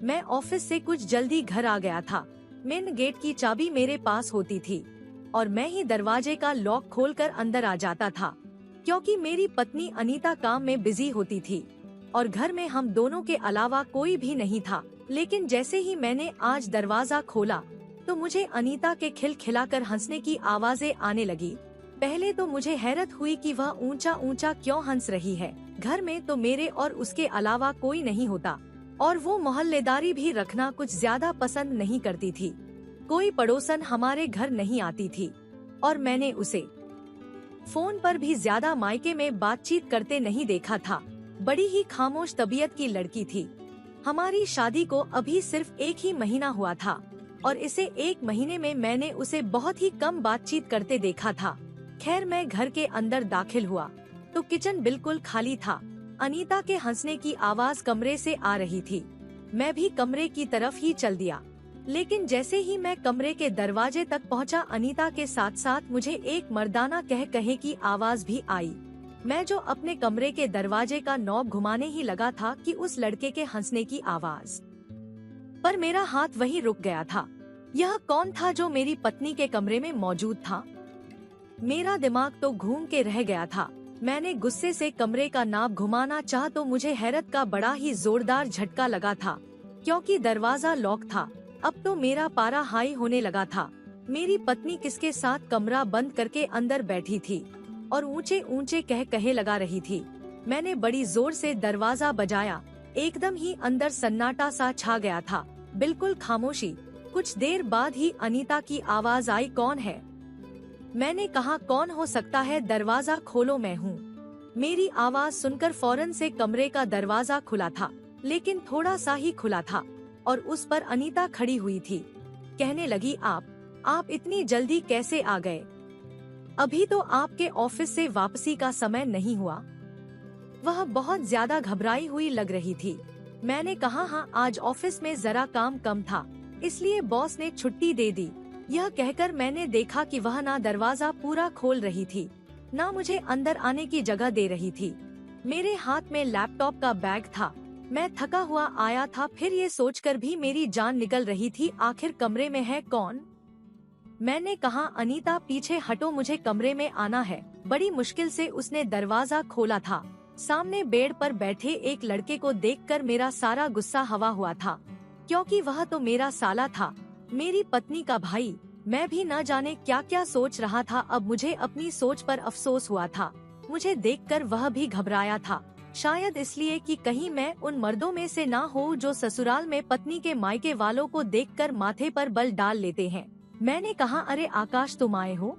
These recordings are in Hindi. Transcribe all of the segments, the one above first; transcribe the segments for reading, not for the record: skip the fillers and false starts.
मैं ऑफिस से कुछ जल्दी घर आ गया था। मेन गेट की चाबी मेरे पास होती थी और मैं ही दरवाजे का लॉक खोलकर अंदर आ जाता था, क्योंकि मेरी पत्नी अनीता काम में बिजी होती थी और घर में हम दोनों के अलावा कोई भी नहीं था। लेकिन जैसे ही मैंने आज दरवाजा खोला तो मुझे अनीता के खिलखिलाकर हंसने की आवाजें आने लगी। पहले तो मुझे हैरत हुई कि वह ऊंचा ऊंचा क्यों हंस रही है। घर में तो मेरे और उसके अलावा कोई नहीं होता और वो मोहल्लेदारी भी रखना कुछ ज्यादा पसंद नहीं करती थी। कोई पड़ोसन हमारे घर नहीं आती थी और मैंने उसे फोन पर भी ज्यादा मायके में बातचीत करते नहीं देखा था। बड़ी ही खामोश तबीयत की लड़की थी। हमारी शादी को अभी सिर्फ 1 ही महीना हुआ था और इसे 1 महीने में मैंने उसे बहुत ही कम बातचीत करते देखा था। खैर, मैं घर के अंदर दाखिल हुआ तो किचन बिल्कुल खाली था। अनीता के हंसने की आवाज कमरे से आ रही थी। मैं भी कमरे की तरफ ही चल दिया, लेकिन जैसे ही मैं कमरे के दरवाजे तक पहुंचा, अनीता के साथ साथ मुझे एक मर्दाना कह कहे की आवाज भी आई। मैं जो अपने कमरे के दरवाजे का नॉब घुमाने ही लगा था कि उस लड़के के हंसने की आवाज पर मेरा हाथ वहीं रुक गया था। यह कौन था जो मेरी पत्नी के कमरे में मौजूद था? मेरा दिमाग तो घूम के रह गया था। मैंने गुस्से से कमरे का नॉब घुमाना चाहा तो मुझे हैरत का बड़ा ही जोरदार झटका लगा था, क्योंकि दरवाजा लॉक था। अब तो मेरा पारा हाई होने लगा था। मेरी पत्नी किसके साथ कमरा बंद करके अंदर बैठी थी और ऊंचे ऊंचे कह कहे लगा रही थी। मैंने बड़ी जोर से दरवाजा बजाया। एकदम ही अंदर सन्नाटा सा छा गया था, बिल्कुल खामोशी। कुछ देर बाद ही अनीता की आवाज आई, कौन है? मैंने कहा, कौन हो सकता है, दरवाजा खोलो, मैं हूँ। मेरी आवाज सुनकर फौरन से कमरे का दरवाजा खुला था, लेकिन थोड़ा सा ही खुला था और उस पर अनीता खड़ी हुई थी। कहने लगी, आप इतनी जल्दी कैसे आ गए? अभी तो आपके ऑफिस से वापसी का समय नहीं हुआ। वह बहुत ज्यादा घबराई हुई लग रही थी। मैंने कहा, हाँ, आज ऑफिस में जरा काम कम था, इसलिए बॉस ने छुट्टी दे दी। यह कहकर मैंने देखा कि वह ना दरवाजा पूरा खोल रही थी, ना मुझे अंदर आने की जगह दे रही थी। मेरे हाथ में लैपटॉप का बैग था। मैं थका हुआ आया था, फिर ये सोचकर भी मेरी जान निकल रही थी, आखिर कमरे में है कौन? मैंने कहा, अनीता पीछे हटो, मुझे कमरे में आना है। बड़ी मुश्किल से उसने दरवाजा खोला था। सामने बेड पर बैठे एक लड़के को देखकर मेरा सारा गुस्सा हवा हुआ था, क्योंकि वह तो मेरा साला था, मेरी पत्नी का भाई। मैं भी न जाने क्या क्या सोच रहा था। अब मुझे अपनी सोच पर अफसोस हुआ था। मुझे देखकर वह भी घबराया था, शायद इसलिए कि कहीं मैं उन मर्दों में से ना हो जो ससुराल में पत्नी के मायके वालों को देखकर माथे पर बल डाल लेते हैं। मैंने कहा, अरे आकाश, तुम आए हो?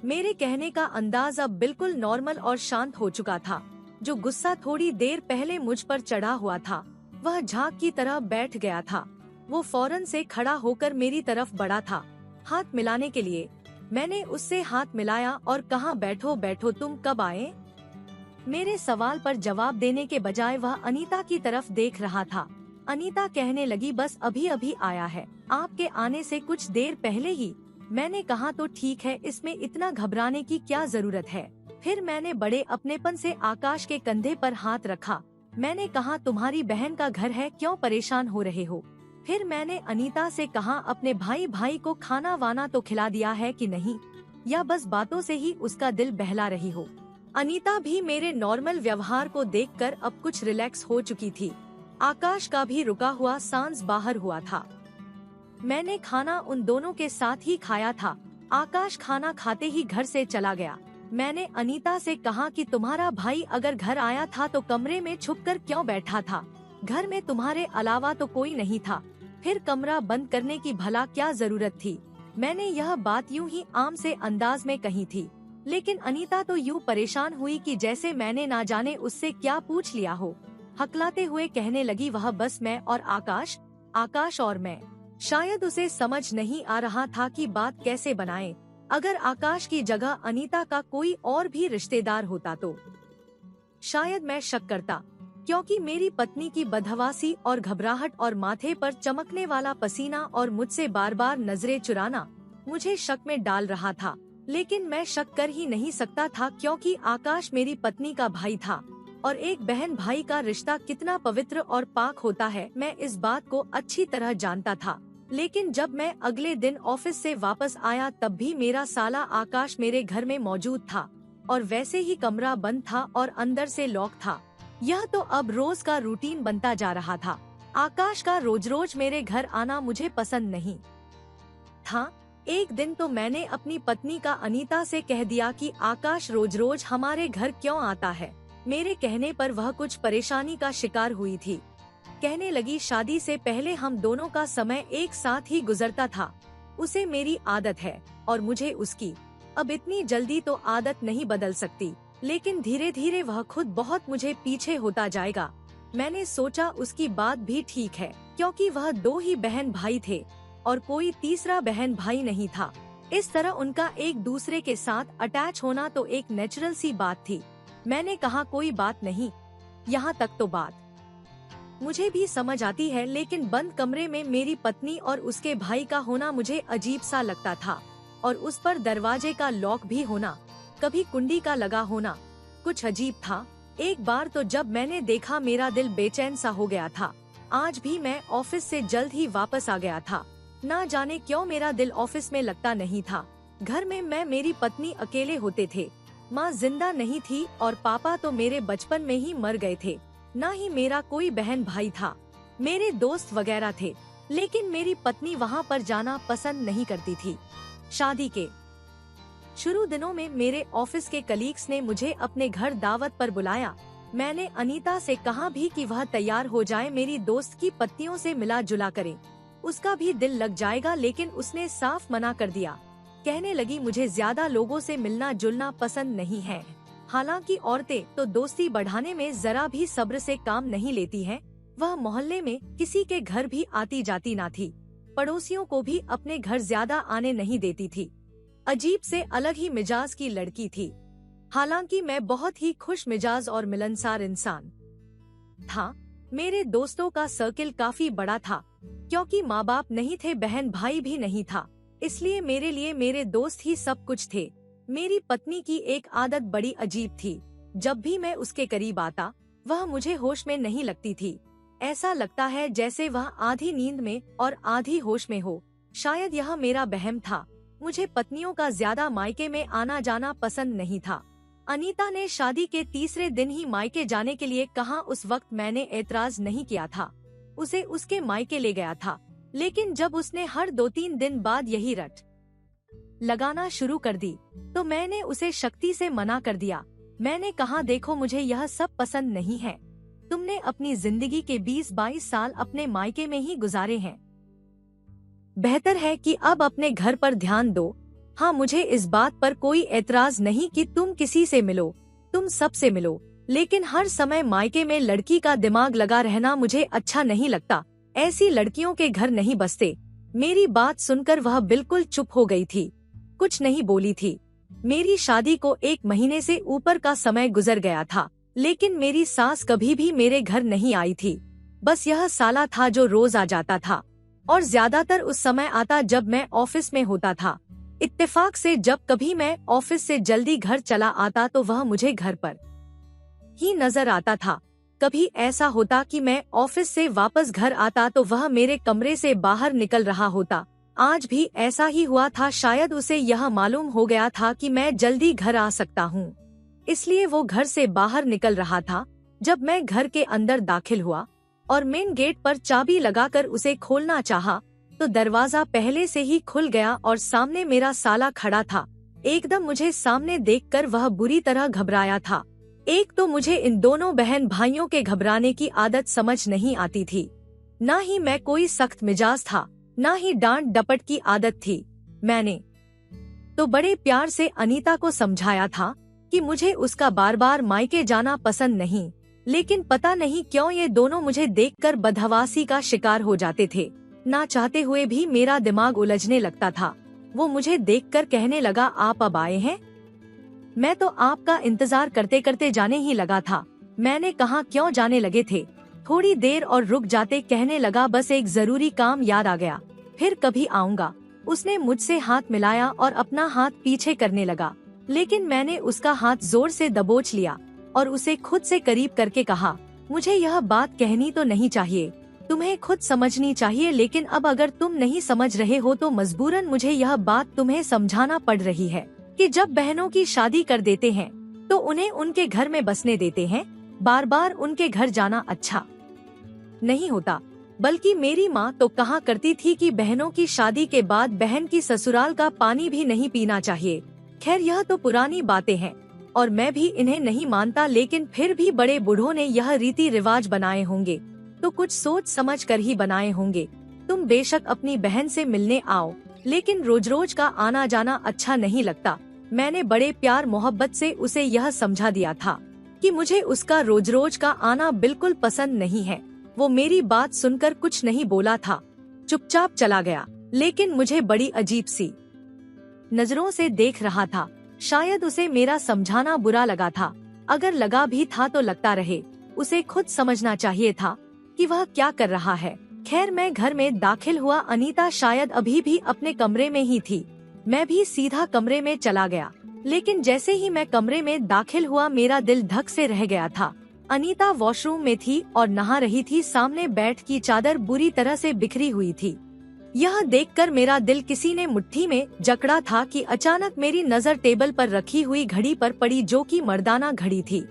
मेरे कहने का अंदाज अब बिल्कुल नॉर्मल और शांत हो चुका था। जो गुस्सा थोड़ी देर पहले मुझ पर चढ़ा हुआ था, वह झाग की तरह बैठ गया था। वो फौरन से खड़ा होकर मेरी तरफ बढ़ा था, हाथ मिलाने के लिए। मैंने उससे हाथ मिलाया और कहा, बैठो बैठो, तुम कब आए? मेरे सवाल पर जवाब देने के बजाय वह अनीता की तरफ देख रहा था। अनीता कहने लगी, बस अभी अभी आया है, आपके आने से कुछ देर पहले ही। मैंने कहा, तो ठीक है, इसमें इतना घबराने की क्या जरूरत है? फिर मैंने बड़े अपनेपन से आकाश के कंधे पर हाथ रखा। मैंने कहा, तुम्हारी बहन का घर है, क्यों परेशान हो रहे हो? फिर मैंने अनीता से कहा, अपने भाई को खाना वाना तो खिला दिया है कि नहीं, या बस बातों से ही उसका दिल बहला रही हो? अनीता भी मेरे नॉर्मल व्यवहार को देखकर अब कुछ रिलैक्स हो चुकी थी। आकाश का भी रुका हुआ सांस बाहर हुआ था। मैंने खाना उन दोनों के साथ ही खाया था। आकाश खाना खाते ही घर से चला गया। मैंने अनीता से कहा कि तुम्हारा भाई अगर घर आया था तो कमरे में छुपकर क्यों बैठा था? घर में तुम्हारे अलावा तो कोई नहीं था, फिर कमरा बंद करने की भला क्या जरूरत थी? मैंने यह बात यूं ही आम से अंदाज में कही थी, लेकिन अनीता तो यूं परेशान हुई कि जैसे मैंने ना जाने उससे क्या पूछ लिया हो। हकलाते हुए कहने लगी, वह बस मैं और आकाश और मैं। शायद उसे समझ नहीं आ रहा था कि बात कैसे बनाए। अगर आकाश की जगह अनीता का कोई और भी रिश्तेदार होता तो शायद मैं शक करता, क्योंकि मेरी पत्नी की बदहवासी और घबराहट और माथे पर चमकने वाला पसीना और मुझसे बार बार नजरें चुराना मुझे शक में डाल रहा था। लेकिन मैं शक कर ही नहीं सकता था, क्योंकि आकाश मेरी पत्नी का भाई था और एक बहन भाई का रिश्ता कितना पवित्र और पाक होता है, मैं इस बात को अच्छी तरह जानता था। लेकिन जब मैं अगले दिन ऑफिस से वापस आया तब भी मेरा साला आकाश मेरे घर में मौजूद था और वैसे ही कमरा बंद था और अंदर से लॉक था। यह तो अब रोज का रूटीन बनता जा रहा था। आकाश का रोज रोज मेरे घर आना मुझे पसंद नहीं था। एक दिन तो मैंने अपनी पत्नी का अनीता से कह दिया कि आकाश रोज रोज हमारे घर क्यों आता है। मेरे कहने पर वह कुछ परेशानी का शिकार हुई थी। कहने लगी, शादी से पहले हम दोनों का समय एक साथ ही गुजरता था। उसे मेरी आदत है और मुझे उसकी। अब इतनी जल्दी तो आदत नहीं बदल सकती, लेकिन धीरे धीरे वह खुद बहुत मुझे पीछे होता जाएगा। मैंने सोचा उसकी बात भी ठीक है, क्योंकि वह 2 ही बहन भाई थे और कोई तीसरा बहन भाई नहीं था। इस तरह उनका एक दूसरे के साथ अटैच होना तो एक नेचुरल सी बात थी। मैंने कहा, कोई बात नहीं, यहाँ तक तो बात मुझे भी समझ आती है, लेकिन बंद कमरे में मेरी पत्नी और उसके भाई का होना मुझे अजीब सा लगता था। और उस पर दरवाजे का लॉक भी होना, कभी कुंडी का लगा होना, कुछ अजीब था। एक बार तो जब मैंने देखा मेरा दिल बेचैन सा हो गया था। आज भी मैं ऑफिस से जल्द ही वापस आ गया था। ना जाने क्यों मेरा दिल ऑफिस में लगता नहीं था। घर में मैं मेरी पत्नी अकेले होते थे। माँ जिंदा नहीं थी और पापा तो मेरे बचपन में ही मर गए थे। ना ही मेरा कोई बहन भाई था। मेरे दोस्त वगैरह थे, लेकिन मेरी पत्नी वहाँ पर जाना पसंद नहीं करती थी। शादी के शुरू दिनों में मेरे ऑफिस के कलीग्स ने मुझे अपने घर दावत पर बुलाया। मैंने अनीता से कहा भी कि वह तैयार हो जाए, मेरी दोस्त की पत्नियों से मिला जुला करे, उसका भी दिल लग जाएगा। लेकिन उसने साफ मना कर दिया। कहने लगी, मुझे ज्यादा लोगों से मिलना जुलना पसंद नहीं है। हालांकि औरतें तो दोस्ती बढ़ाने में जरा भी सब्र से काम नहीं लेती हैं। वह मोहल्ले में किसी के घर भी आती जाती ना थी। पड़ोसियों को भी अपने घर ज्यादा आने नहीं देती थी। अजीब से अलग ही मिजाज की लड़की थी। हालांकि मैं बहुत ही खुश मिजाज और मिलनसार इंसान था। मेरे दोस्तों का सर्किल काफी बड़ा था, क्योंकि माँ बाप नहीं थे, बहन भाई भी नहीं था, इसलिए मेरे लिए मेरे दोस्त ही सब कुछ थे। मेरी पत्नी की एक आदत बड़ी अजीब थी। जब भी मैं उसके करीब आता, वह मुझे होश में नहीं लगती थी। ऐसा लगता है जैसे वह आधी नींद में और आधी होश में हो। शायद यह मेरा वहम था। मुझे पत्नियों का ज्यादा मायके में आना जाना पसंद नहीं था। अनीता ने शादी के तीसरे दिन ही मायके जाने के लिए कहा। उस वक्त मैंने एतराज नहीं किया था। उसे उसके मायके ले गया था। लेकिन जब उसने हर 2-3 दिन बाद यही रट लगाना शुरू कर दी, तो मैंने उसे सख्ती से मना कर दिया। मैंने कहा, देखो, मुझे यह सब पसंद नहीं है। तुमने अपनी जिंदगी के 20-22 साल अपने मायके में ही गुजारे हैं। बेहतर है कि अब अपने घर पर ध्यान दो। हाँ, मुझे इस बात पर कोई एतराज नहीं कि तुम किसी से मिलो, तुम सबसे मिलो, लेकिन हर समय मायके में लड़की का दिमाग लगा रहना मुझे अच्छा नहीं लगता। ऐसी लड़कियों के घर नहीं बसते। मेरी बात सुनकर वह बिल्कुल चुप हो गई थी, कुछ नहीं बोली थी। मेरी शादी को 1 महीने से ऊपर का समय गुजर गया था, लेकिन मेरी सास कभी भी मेरे घर नहीं आई थी। बस यह साला था जो रोज आ जाता था, और ज्यादातर उस समय आता जब मैं ऑफिस में होता था। इत्तेफाक से जब कभी मैं ऑफिस से जल्दी घर चला आता तो वह मुझे घर पर ही नजर आता था। कभी ऐसा होता कि मैं ऑफिस से वापस घर आता तो वह मेरे कमरे से बाहर निकल रहा होता। आज भी ऐसा ही हुआ था। शायद उसे यह मालूम हो गया था कि मैं जल्दी घर आ सकता हूँ, इसलिए वो घर से बाहर निकल रहा था। जब मैं घर के अंदर दाखिल हुआ और मेन गेट पर चाबी लगाकर उसे खोलना चाहा, तो दरवाजा पहले से ही खुल गया और सामने मेरा साला खड़ा था। एकदम मुझे सामने देखकर वह बुरी तरह घबराया था। एक तो मुझे इन दोनों बहन भाइयों के घबराने की आदत समझ नहीं आती थी। ना ही मैं कोई सख्त मिजाज था, ना ही डांट डपट की आदत थी। मैंने तो बड़े प्यार से अनीता को समझाया था कि मुझे उसका बार बार मायके जाना पसंद नहीं, लेकिन पता नहीं क्यों ये दोनों मुझे देखकर बदहवासी का शिकार हो जाते थे। ना चाहते हुए भी मेरा दिमाग उलझने लगता था। वो मुझे देखकर कहने लगा, आप अब आए हैं? मैं तो आपका इंतजार करते करते जाने ही लगा था। मैंने कहा, क्यों जाने लगे थे? थोड़ी देर और रुक जाते। कहने लगा, बस एक जरूरी काम याद आ गया, फिर कभी आऊंगा। उसने मुझसे हाथ मिलाया और अपना हाथ पीछे करने लगा, लेकिन मैंने उसका हाथ जोर से दबोच लिया। और उसे खुद से करीब करके कहा, मुझे यह बात कहनी तो नहीं चाहिए, तुम्हें खुद समझनी चाहिए, लेकिन अब अगर तुम नहीं समझ रहे हो तो मजबूरन मुझे यह बात तुम्हें समझाना पड़ रही है कि जब बहनों की शादी कर देते हैं तो उन्हें उनके घर में बसने देते हैं। बार बार उनके घर जाना अच्छा नहीं होता। बल्कि मेरी माँ तो कहा करती थी कि बहनों की शादी के बाद बहन की ससुराल का पानी भी नहीं पीना चाहिए। खैर यह तो पुरानी बातें हैं और मैं भी इन्हें नहीं मानता, लेकिन फिर भी बड़े बूढ़ों ने यह रीति रिवाज बनाए होंगे तो कुछ सोच समझ कर ही बनाए होंगे। तुम बेशक अपनी बहन से मिलने आओ, लेकिन रोज रोज का आना जाना अच्छा नहीं लगता। मैंने बड़े प्यार मोहब्बत से उसे यह समझा दिया था कि मुझे उसका रोज रोज का आना बिल्कुल पसंद नहीं है। वो मेरी बात सुनकर कुछ नहीं बोला था, चुपचाप चला गया, लेकिन मुझे बड़ी अजीब सी नजरों से देख रहा था। शायद उसे मेरा समझाना बुरा लगा था। अगर लगा भी था तो लगता रहे, उसे खुद समझना चाहिए था कि वह क्या कर रहा है। खैर मैं घर में दाखिल हुआ। अनीता शायद अभी भी अपने कमरे में ही थी। मैं भी सीधा कमरे में चला गया, लेकिन जैसे ही मैं कमरे में दाखिल हुआ मेरा दिल धक से रह गया था। अनीता वॉशरूम में थी और नहा रही थी। सामने बेड की चादर बुरी तरह से बिखरी हुई थी। यह देखकर मेरा दिल किसी ने मुट्ठी में जकड़ा था कि अचानक मेरी नजर टेबल पर रखी हुई घड़ी पर पड़ी, जो कि मर्दाना घड़ी थी,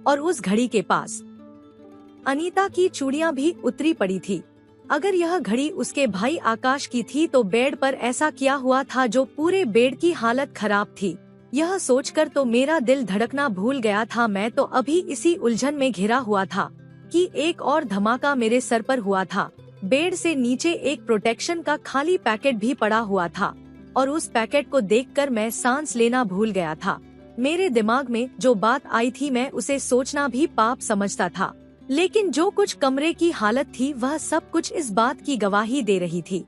और उस घड़ी के पास अनीता की चूड़ियां भी उतरी पड़ी थी। अगर यह घड़ी उसके भाई आकाश की थी तो बेड पर ऐसा किया हुआ था जो पूरे बेड की हालत खराब थी। यह सोचकर तो मेरा दिल धड़कना भूल गया था। मैं तो अभी इसी उलझन में घिरा हुआ था कि एक और धमाका मेरे सर पर हुआ था। बेड से नीचे एक प्रोटेक्शन का खाली पैकेट भी पड़ा हुआ था और उस पैकेट को देखकर मैं सांस लेना भूल गया था। मेरे दिमाग में जो बात आई थी मैं उसे सोचना भी पाप समझता था, लेकिन जो कुछ कमरे की हालत थी वह सब कुछ इस बात की गवाही दे रही थी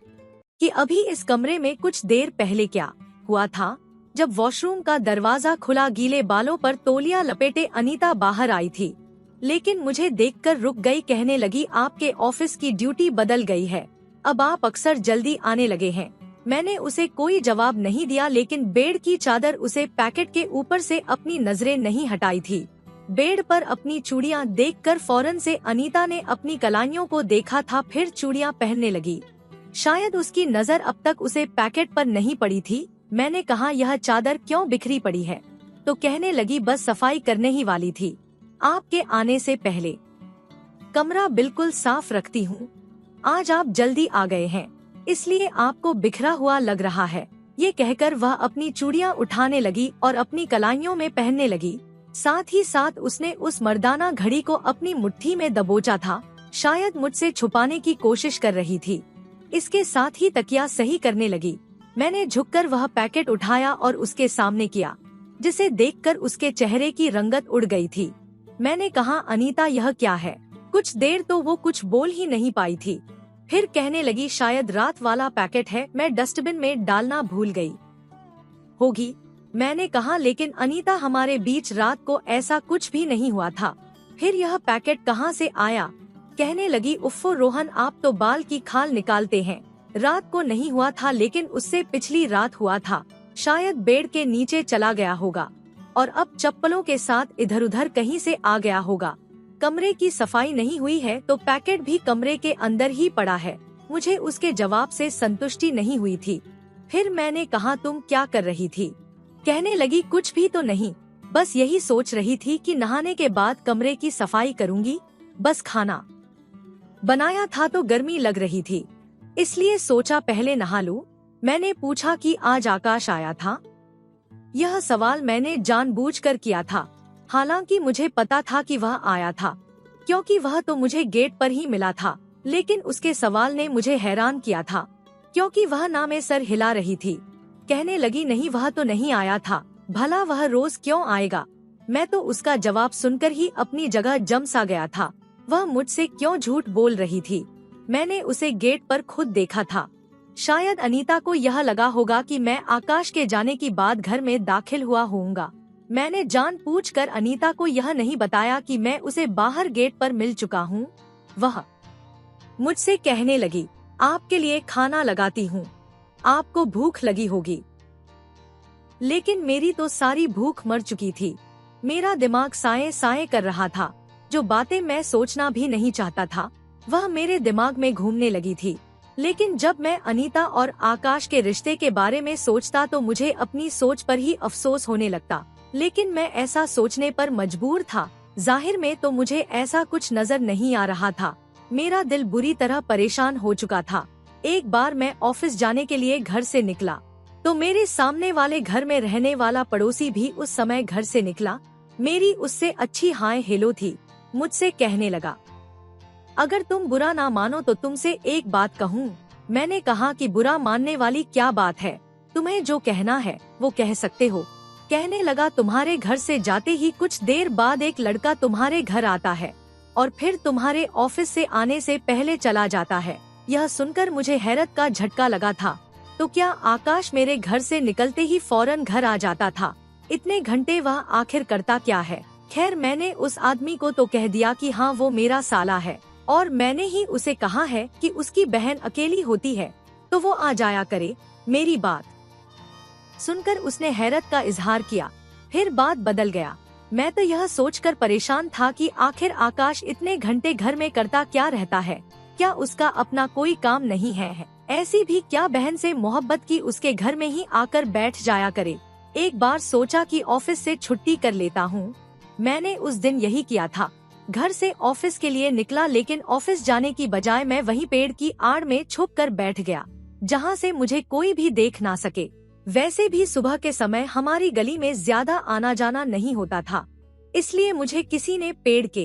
कि अभी इस कमरे में कुछ देर पहले क्या हुआ था। जब वॉशरूम का दरवाजा खुला, गीले बालों पर तौलिया लपेटे अनीता बाहर आई थी, लेकिन मुझे देखकर रुक गई। कहने लगी, आपके ऑफिस की ड्यूटी बदल गई है, अब आप अक्सर जल्दी आने लगे हैं। मैंने उसे कोई जवाब नहीं दिया, लेकिन बेड की चादर उसे पैकेट के ऊपर से अपनी नजरें नहीं हटाई थी। बेड पर अपनी चूड़ियां देखकर फौरन से अनीता ने अपनी कलाइयों को देखा था, फिर चूड़ियां पहनने लगी। शायद उसकी नजर अब तक उसे पैकेट पर नहीं पड़ी थी। मैंने कहा, यह चादर क्यों बिखरी पड़ी है? तो कहने लगी, बस सफाई करने ही वाली थी, आपके आने से पहले कमरा बिल्कुल साफ रखती हूँ। आज आप जल्दी आ गए हैं, इसलिए आपको बिखरा हुआ लग रहा है। ये कहकर वह अपनी चूड़ियां उठाने लगी और अपनी कलाइयों में पहनने लगी। साथ ही साथ उसने उस मर्दाना घड़ी को अपनी मुट्ठी में दबोचा था, शायद मुझसे छुपाने की कोशिश कर रही थी। इसके साथ ही तकिया सही करने लगी। मैंने झुककर वह पैकेट उठाया और उसके सामने किया, जिसे देखकर उसके चेहरे की रंगत उड़ गई थी। मैंने कहा, अनीता यह क्या है? कुछ देर तो वो कुछ बोल ही नहीं पाई थी। फिर कहने लगी, शायद रात वाला पैकेट है, मैं डस्टबिन में डालना भूल गई होगी। मैंने कहा, लेकिन अनीता हमारे बीच रात को ऐसा कुछ भी नहीं हुआ था, फिर यह पैकेट कहाँ से आया? कहने लगी, उफ़्फ़ो रोहन, आप तो बाल की खाल निकालते हैं। रात को नहीं हुआ था, लेकिन उससे पिछली रात हुआ था। शायद बेड के नीचे चला गया होगा और अब चप्पलों के साथ इधर उधर कहीं से आ गया होगा। कमरे की सफाई नहीं हुई है तो पैकेट भी कमरे के अंदर ही पड़ा है। मुझे उसके जवाब से संतुष्टि नहीं हुई थी। फिर मैंने कहा, तुम क्या कर रही थी? कहने लगी, कुछ भी तो नहीं, बस यही सोच रही थी कि नहाने के बाद कमरे की सफाई करूंगी। बस खाना बनाया था तो गर्मी लग रही थी, इसलिए सोचा पहले नहा लूं। मैंने पूछा कि आज आकाश आया था? यह सवाल मैंने जानबूझकर किया था, हालांकि मुझे पता था कि वह आया था, क्योंकि वह तो मुझे गेट पर ही मिला था। लेकिन उसके सवाल ने मुझे हैरान किया था, क्योंकि वह ना में सर हिला रही थी। कहने लगी, नहीं वह तो नहीं आया था, भला वह रोज क्यों आएगा? मैं तो उसका जवाब सुनकर ही अपनी जगह जम सा गया था। वह मुझसे क्यों झूठ बोल रही थी? मैंने उसे गेट पर खुद देखा था। शायद अनीता को यह लगा होगा कि मैं आकाश के जाने की बाद घर में दाखिल हुआ होऊंगा। मैंने जानबूझकर अनीता को यह नहीं बताया कि मैं उसे बाहर गेट पर मिल चुका हूँ। वह मुझसे कहने लगी, आपके लिए खाना लगाती हूँ, आपको भूख लगी होगी। लेकिन मेरी तो सारी भूख मर चुकी थी। मेरा दिमाग साए साए कर रहा था। जो बातें मैं सोचना भी नहीं चाहता था वह मेरे दिमाग में घूमने लगी थी। लेकिन जब मैं अनीता और आकाश के रिश्ते के बारे में सोचता तो मुझे अपनी सोच पर ही अफसोस होने लगता। लेकिन मैं ऐसा सोचने पर मजबूर था। जाहिर में तो मुझे ऐसा कुछ नजर नहीं आ रहा था। मेरा दिल बुरी तरह परेशान हो चुका था। एक बार मैं ऑफिस जाने के लिए घर से निकला तो मेरे सामने वाले घर में रहने वाला पड़ोसी भी उस समय घर से निकला। मेरी उससे अच्छी हाय हेलो थी। मुझसे कहने लगा, अगर तुम बुरा ना मानो तो तुमसे एक बात कहूँ। मैंने कहा कि बुरा मानने वाली क्या बात है, तुम्हें जो कहना है वो कह सकते हो। कहने लगा, तुम्हारे घर से जाते ही कुछ देर बाद एक लड़का तुम्हारे घर आता है और फिर तुम्हारे ऑफिस से आने से पहले चला जाता है। यह सुनकर मुझे हैरत का झटका लगा था। तो क्या आकाश मेरे घर से निकलते ही फौरन घर आ जाता था? इतने घंटे वह आखिर करता क्या है? खैर, मैंने उस आदमी को तो कह दिया कि हाँ वो मेरा साला है और मैंने ही उसे कहा है कि उसकी बहन अकेली होती है तो वो आ जाया करे। मेरी बात सुनकर उसने हैरत का इजहार किया। फिर बात बदल गया। मैं तो यह सोचकर परेशान था कि आखिर आकाश इतने घंटे घर में करता क्या रहता है। क्या उसका अपना कोई काम नहीं है? ऐसी भी क्या बहन से मोहब्बत की उसके घर में ही आकर बैठ जाया करे। एक बार सोचा कि ऑफिस से छुट्टी कर लेता हूँ। मैंने उस दिन यही किया था। घर से ऑफिस के लिए निकला, लेकिन ऑफिस जाने की बजाय मैं वहीं पेड़ की आड़ में छुप कर बैठ गया जहाँ से मुझे कोई भी देख ना सके। वैसे भी सुबह के समय हमारी गली में ज्यादा आना जाना नहीं होता था, इसलिए मुझे किसी ने पेड़ के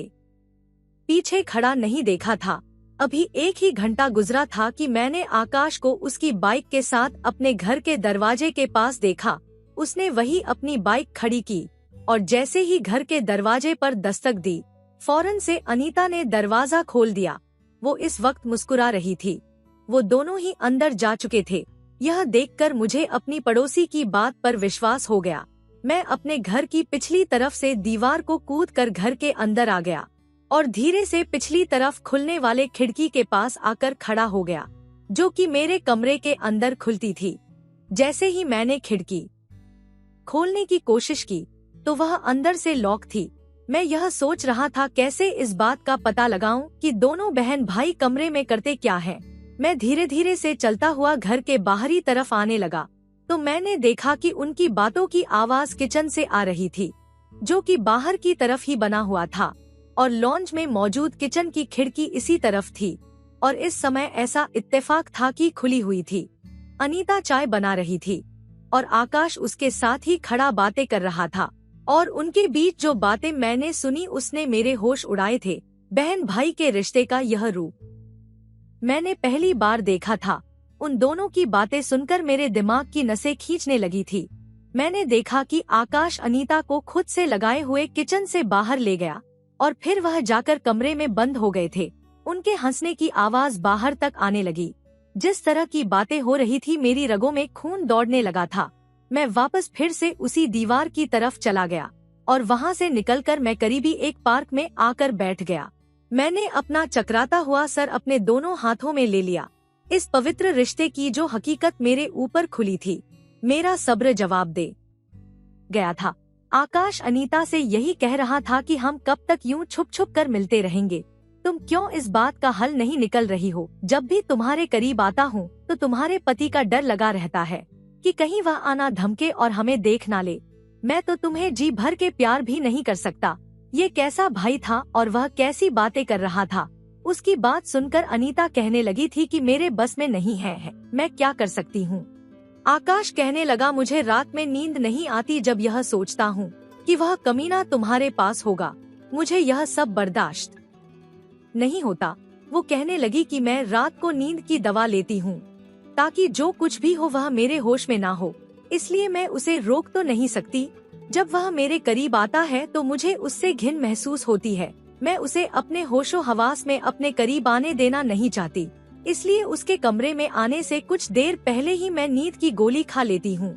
पीछे खड़ा नहीं देखा था। अभी एक ही घंटा गुजरा था कि मैंने आकाश को उसकी बाइक के साथ अपने घर के दरवाजे के पास देखा। उसने वही अपनी बाइक खड़ी की और जैसे ही घर के दरवाजे पर दस्तक दी, फौरन से अनीता ने दरवाजा खोल दिया। वो इस वक्त मुस्कुरा रही थी। वो दोनों ही अंदर जा चुके थे। यह देखकर मुझे अपनी पड़ोसी की बात पर विश्वास हो गया। मैं अपने घर की पिछली तरफ से दीवार को कूदकर घर के अंदर आ गया और धीरे से पिछली तरफ खुलने वाले खिड़की के पास आकर खड़ा हो गया, जो कि मेरे कमरे के अंदर खुलती थी। जैसे ही मैंने खिड़की खोलने की कोशिश की तो वह अंदर से लॉक थी। मैं यह सोच रहा था कैसे इस बात का पता लगाऊं कि दोनों बहन भाई कमरे में करते क्या हैं। मैं धीरे धीरे से चलता हुआ घर के बाहरी तरफ आने लगा तो मैंने देखा कि उनकी बातों की आवाज किचन से आ रही थी, जो कि बाहर की तरफ ही बना हुआ था और लॉन्ज में मौजूद किचन की खिड़की इसी तरफ थी। और इस समय ऐसा इत्तेफाक था कि खुली हुई थी। अनीता चाय बना रही थी और आकाश उसके साथ ही खड़ा बातें कर रहा था और उनके बीच जो बातें मैंने सुनी उसने मेरे होश उड़ाए थे। बहन भाई के रिश्ते का यह रूप मैंने पहली बार देखा था। उन दोनों की बातें सुनकर मेरे दिमाग की नसें खींचने लगी थी। मैंने देखा कि आकाश अनीता को खुद से लगाए हुए किचन से बाहर ले गया और फिर वह जाकर कमरे में बंद हो गए थे। उनके हंसने की आवाज बाहर तक आने लगी। जिस तरह की बातें हो रही थी, मेरी रगों में खून दौड़ने लगा था। मैं वापस फिर से उसी दीवार की तरफ चला गया और वहाँ से निकलकर मैं करीबी एक पार्क में आकर बैठ गया। मैंने अपना चकराता हुआ सर अपने दोनों हाथों में ले लिया। इस पवित्र रिश्ते की जो हकीकत मेरे ऊपर खुली थी, मेरा सब्र जवाब दे गया था। आकाश अनीता से यही कह रहा था कि हम कब तक यूं छुप छुप कर मिलते रहेंगे। तुम क्यों इस बात का हल नहीं निकल रही हो? जब भी तुम्हारे करीब आता हूँ तो तुम्हारे पति का डर लगा रहता है कि कहीं वह आना धमके और हमें देख ना ले। मैं तो तुम्हें जी भर के प्यार भी नहीं कर सकता। ये कैसा भाई था और वह कैसी बातें कर रहा था। उसकी बात सुनकर अनीता कहने लगी थी कि मेरे बस में नहीं है, मैं क्या कर सकती हूँ। आकाश कहने लगा, मुझे रात में नींद नहीं आती जब यह सोचता हूँ कि वह कमीना तुम्हारे पास होगा। मुझे यह सब बर्दाश्त नहीं होता। वो कहने लगी कि मैं रात को नींद की दवा लेती हूँ ताकि जो कुछ भी हो वह मेरे होश में ना हो, इसलिए मैं उसे रोक तो नहीं सकती। जब वह मेरे करीब आता है तो मुझे उससे घिन महसूस होती है। मैं उसे अपने होशो हवास में अपने करीब आने देना नहीं चाहती, इसलिए उसके कमरे में आने से कुछ देर पहले ही मैं नींद की गोली खा लेती हूँ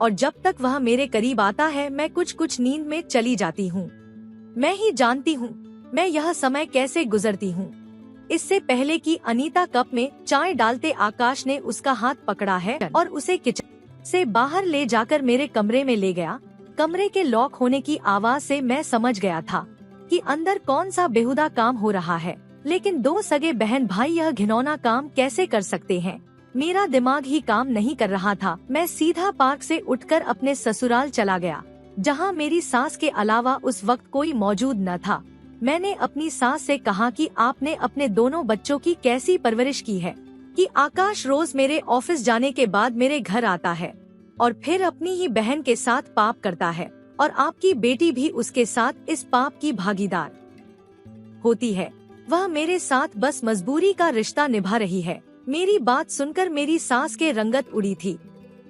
और जब तक वह मेरे करीब आता है मैं कुछ नींद में चली जाती हूँ। मैं ही जानती हूँ मैं यह समय कैसे गुजरती हूँ। इससे पहले कि अनीता कप में चाय डालते आकाश ने उसका हाथ पकड़ा है और उसे किचन से बाहर ले जाकर मेरे कमरे में ले गया। कमरे के लॉक होने की आवाज से मैं समझ गया था कि अंदर कौन सा बेहुदा काम हो रहा है। लेकिन दो सगे बहन भाई यह घिनौना काम कैसे कर सकते हैं? मेरा दिमाग ही काम नहीं कर रहा था। मैं सीधा पार्क से उठकर अपने ससुराल चला गया, जहां मेरी सास के अलावा उस वक्त कोई मौजूद न था। मैंने अपनी सास से कहा कि आपने अपने दोनों बच्चों की कैसी परवरिश की है कि आकाश रोज मेरे ऑफिस जाने के बाद मेरे घर आता है और फिर अपनी ही बहन के साथ पाप करता है, और आपकी बेटी भी उसके साथ इस पाप की भागीदार होती है। वह मेरे साथ बस मजबूरी का रिश्ता निभा रही है। मेरी बात सुनकर मेरी सास के रंगत उड़ी थी।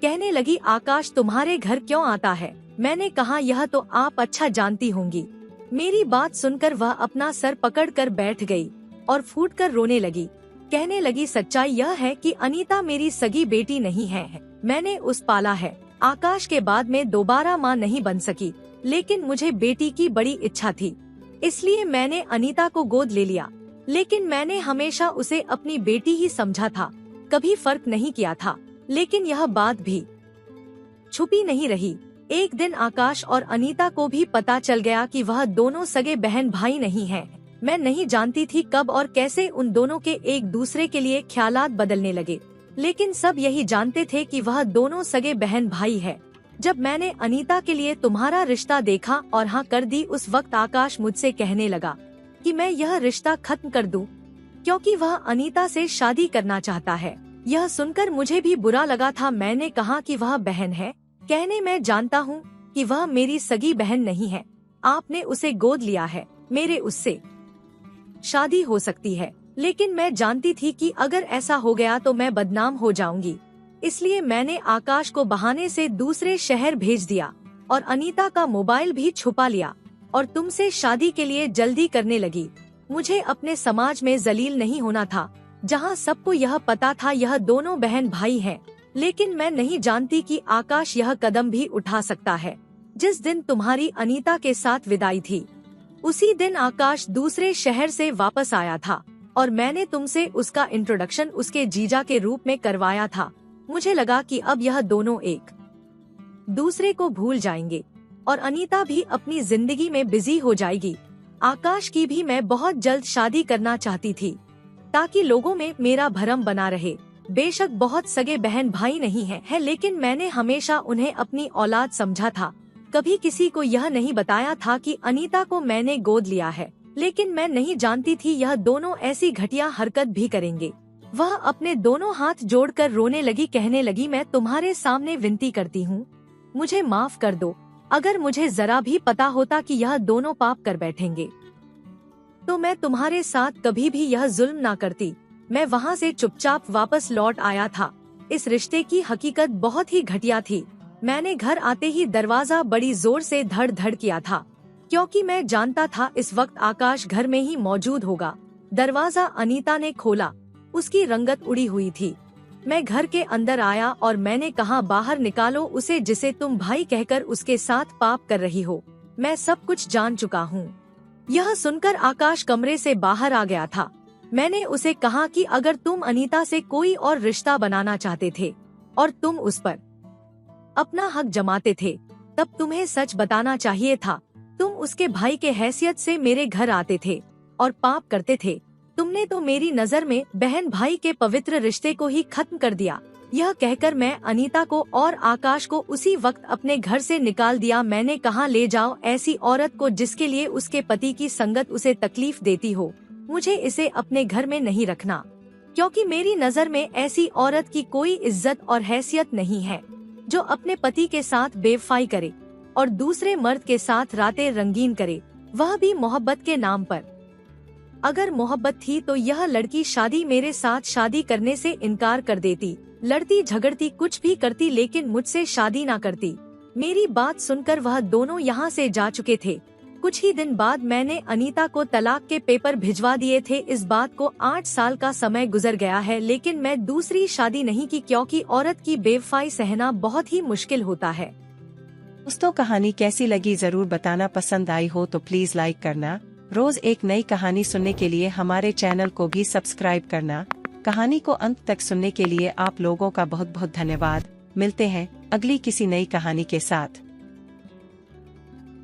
कहने लगी, आकाश तुम्हारे घर क्यों आता है? मैंने कहा, यह तो आप अच्छा जानती होंगी। मेरी बात सुनकर वह अपना सर पकड़कर बैठ गई और फूटकर रोने लगी। कहने लगी, सच्चाई यह है कि अनीता मेरी सगी बेटी नहीं है। मैंने उस पाला है। आकाश के बाद में दोबारा माँ नहीं बन सकी, लेकिन मुझे बेटी की बड़ी इच्छा थी, इसलिए मैंने अनीता को गोद ले लिया। लेकिन मैंने हमेशा उसे अपनी बेटी ही समझा था, कभी फर्क नहीं किया था। लेकिन यह बात भी छुपी नहीं रही। एक दिन आकाश और अनीता को भी पता चल गया कि वह दोनों सगे बहन भाई नहीं हैं। मैं नहीं जानती थी कब और कैसे उन दोनों के एक दूसरे के लिए ख्यालात बदलने लगे, लेकिन सब यही जानते थे कि वह दोनों सगे बहन भाई है। जब मैंने अनीता के लिए तुम्हारा रिश्ता देखा और हाँ कर दी, उस वक्त आकाश मुझसे कहने लगा कि मैं यह रिश्ता खत्म कर दूं, क्योंकि वह अनीता से शादी करना चाहता है। यह सुनकर मुझे भी बुरा लगा था। मैंने कहा कि वह बहन है। कहने, मैं जानता हूँ कि वह मेरी सगी बहन नहीं है। आपने उसे गोद लिया है, मेरे उससे शादी हो सकती है। लेकिन मैं जानती थी कि अगर ऐसा हो गया तो मैं बदनाम हो जाऊंगी, इसलिए मैंने आकाश को बहाने से दूसरे शहर भेज दिया और अनीता का मोबाइल भी छुपा लिया और तुमसे शादी के लिए जल्दी करने लगी। मुझे अपने समाज में जलील नहीं होना था, जहां सबको यह पता था यह दोनों बहन भाई हैं। लेकिन मैं नहीं जानती कि आकाश यह कदम भी उठा सकता है। जिस दिन तुम्हारी अनीता के साथ विदाई थी, उसी दिन आकाश दूसरे शहर से वापस आया था और मैंने तुमसे उसका इंट्रोडक्शन उसके जीजा के रूप में करवाया था। मुझे लगा कि अब यह दोनों एक दूसरे को भूल जाएंगे और अनीता भी अपनी जिंदगी में बिजी हो जाएगी। आकाश की भी मैं बहुत जल्द शादी करना चाहती थी, ताकि लोगों में मेरा भरम बना रहे। बेशक बहुत सगे बहन भाई नहीं है, लेकिन मैंने हमेशा उन्हें अपनी औलाद समझा था। कभी किसी को यह नहीं बताया था कि अनीता को मैंने गोद लिया है। लेकिन मैं नहीं जानती थी यह दोनों ऐसी घटिया हरकत भी करेंगे। वह अपने दोनों हाथ जोड़कर रोने लगी। कहने लगी, मैं तुम्हारे सामने विनती करती हूँ, मुझे माफ कर दो। अगर मुझे जरा भी पता होता कि यह दोनों पाप कर बैठेंगे, तो मैं तुम्हारे साथ कभी भी यह जुल्म ना करती। मैं वहाँ से चुपचाप वापस लौट आया था। इस रिश्ते की हकीकत बहुत ही घटिया थी। मैंने घर आते ही दरवाजा बड़ी जोर से धड़ धड़ किया था, क्योंकि मैं जानता था इस वक्त आकाश घर में ही मौजूद होगा। दरवाजा अनीता ने खोला, उसकी रंगत उड़ी हुई थी। मैं घर के अंदर आया और मैंने कहा, बाहर निकालो उसे जिसे तुम भाई कहकर उसके साथ पाप कर रही हो। मैं सब कुछ जान चुका हूँ। यह सुनकर आकाश कमरे से बाहर आ गया था। मैंने उसे कहा कि अगर तुम अनीता से कोई और रिश्ता बनाना चाहते थे और तुम उस पर अपना हक जमाते थे, तब तुम्हें सच बताना चाहिए था। तुम उसके भाई के हैसियत से मेरे घर आते थे और पाप करते थे। तुमने तो मेरी नजर में बहन भाई के पवित्र रिश्ते को ही खत्म कर दिया। यह कहकर मैं अनीता को और आकाश को उसी वक्त अपने घर से निकाल दिया। मैंने कहा, ले जाओ ऐसी औरत को जिसके लिए उसके पति की संगत उसे तकलीफ देती हो। मुझे इसे अपने घर में नहीं रखना, क्योंकि मेरी नजर में ऐसी औरत की कोई इज्जत और हैसियत नहीं है जो अपने पति के साथ बेवफाई करे और दूसरे मर्द के साथ रातें रंगीन करे, वह भी मोहब्बत के नाम पर। अगर मोहब्बत थी तो यह लड़की शादी मेरे साथ शादी करने से इनकार कर देती, लड़ती झगड़ती कुछ भी करती, लेकिन मुझसे शादी ना करती। मेरी बात सुनकर वह दोनों यहाँ से जा चुके थे। कुछ ही दिन बाद मैंने अनीता को तलाक के पेपर भिजवा दिए थे। इस बात को 8 साल का समय गुजर गया है, लेकिन मैं दूसरी शादी नहीं की, क्योंकि औरत की बेवफाई सहना बहुत ही मुश्किल होता है। दोस्तों, कहानी कैसी लगी जरूर बताना। पसंद आई हो तो प्लीज लाइक करना। रोज एक नई कहानी सुनने के लिए हमारे चैनल को भी सब्सक्राइब करना। कहानी को अंत तक सुनने के लिए आप लोगों का बहुत बहुत धन्यवाद। मिलते हैं अगली किसी नई कहानी के साथ।